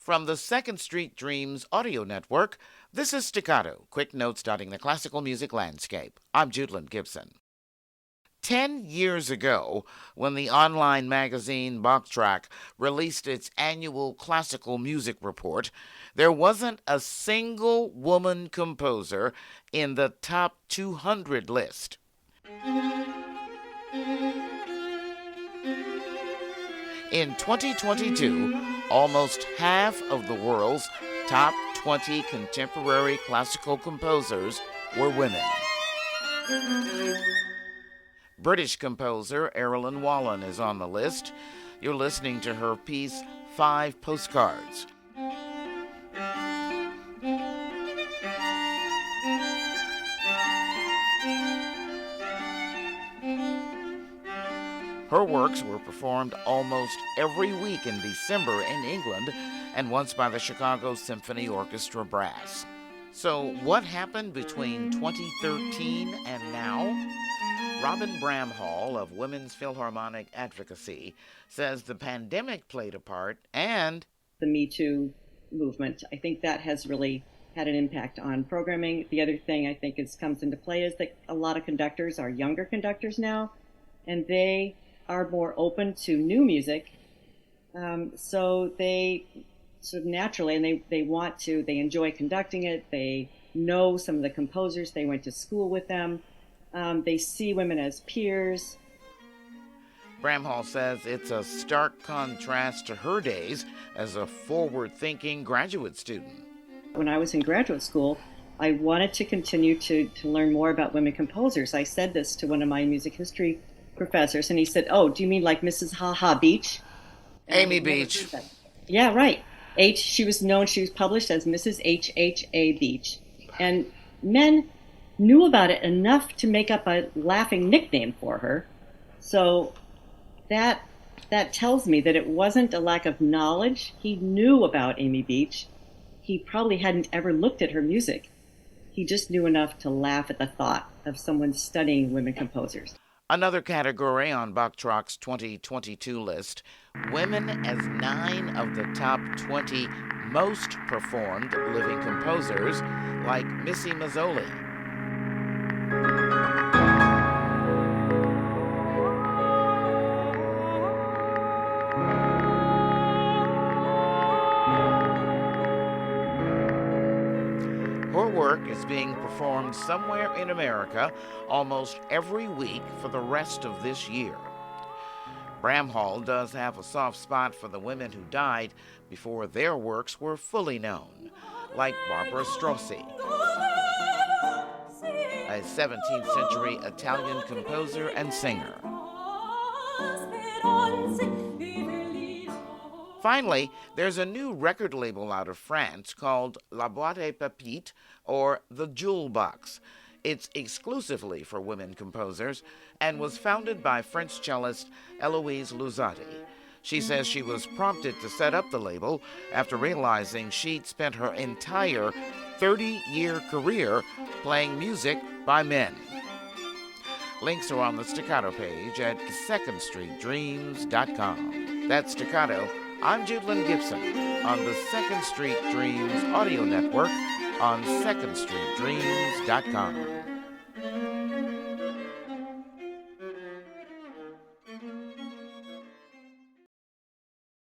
From the Second Street Dreams audio network, this is Staccato, quick notes dotting the classical music landscape. I'm Judeland Gibson. 10 years ago, when the online magazine Bachtrack released its annual classical music report, there wasn't a single woman composer in the top 200 list. In 2022, almost half of the world's top 20 contemporary classical composers were women. British composer Erilyn Wallen is on the list. You're listening to her piece, 5 Postcards. Her works were performed almost every week in December in England and once by the Chicago Symphony Orchestra Brass. So what happened between 2013 and now? Robin Bramhall of Women's Philharmonic Advocacy says the pandemic played a part and the Me Too movement. I think that has really had an impact on programming. The other thing I think comes into play is that a lot of conductors are younger conductors now, and they are more open to new music. So they sort of naturally, and they enjoy conducting it. They know some of the composers. They went to school with them. They see women as peers. Bramhall says it's a stark contrast to her days as a forward-thinking graduate student. When I was in graduate school, I wanted to continue to learn more about women composers. I said this to one of my music history professors, and he said, "Oh, do you mean like Mrs. Ha Ha Beach?" Amy Beach. Yeah, right. She was published as Mrs. H.H.A. Beach. And men knew about it enough to make up a laughing nickname for her. So that tells me that it wasn't a lack of knowledge. He knew about Amy Beach. He probably hadn't ever looked at her music. He just knew enough to laugh at the thought of someone studying women composers. Another category on Bachtrack's 2022 list, women as 9 of the top 20 most performed living composers, like Missy Mazzoli. Her work is being performed somewhere in America almost every week for the rest of this year. Bramhall does have a soft spot for the women who died before their works were fully known, like Barbara Strozzi, a 17th century Italian composer and singer. Finally, there's a new record label out of France called La Boîte et Pépite, or the Jewel Box. It's exclusively for women composers and was founded by French cellist Eloise Luzzati. She says she was prompted to set up the label after realizing she'd spent her entire 30-year career playing music by men. Links are on the Staccato page at secondstreetdreams.com. That's Staccato. I'm Judeland Gibson on the Second Street Dreams audio network on secondstreetdreams.com.